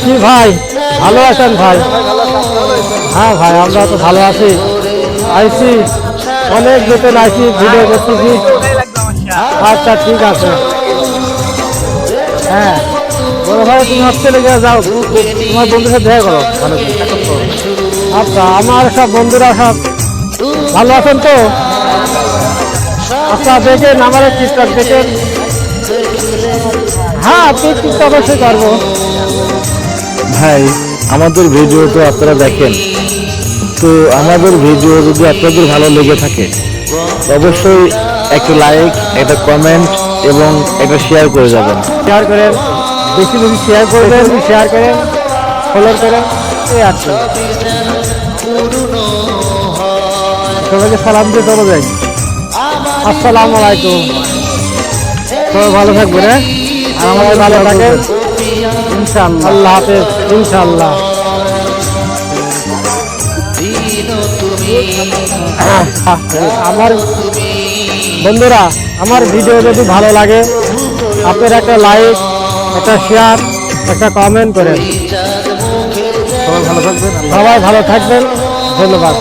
কি ভাই ভালো আছেন ভাই? হ্যাঁ ভাই আমরা তো ভালো আছি। আইসি অনেক বেতন আইসি ভিডিও করতেছি। আচ্ছা ঠিক আছে। হ্যাঁ বলো ভাই তুমি হস্টেলে গিয়ে যাও, তোমার বন্ধুর সাথে দেখা করো। ভালো আচ্ছা আমার সব বন্ধুরা সব ভালো আছেন তো? আচ্ছা দেখেন আমার টিকটক দেখেন। হ্যাঁ টিকটক অবশ্যই করবো ভাই। আমাদের ভিডিও তো আপনারা দেখেন, তো আমাদের ভিডিও যদি আপনাদের ভালো লেগে থাকে অবশ্যই একটা লাইক, একটা কমেন্ট এবং একটা শেয়ার করে যাবেন। শেয়ার করেন, বেশি বেশি শেয়ার করবেন, শেয়ার করেন, ফলো করেন। এই আছে সবাইকে সালাম দিয়ে চলে যাই। আসসালামু আলাইকুম। সবাই ভালো থাকবেন হ্যাঁ, আর আমাদের ভালো থাকেন ইনশাআল্লাহ। আল্লাহ হাফেজ ইনশাআল্লাহ। আমার বন্ধুরা আমার ভিডিও যদি ভালো লাগে আপনারা একটা লাইক, একটা শেয়ার, একটা কমেন্ট করেন। সবাই ভালো থাকবেন, ধন্যবাদ।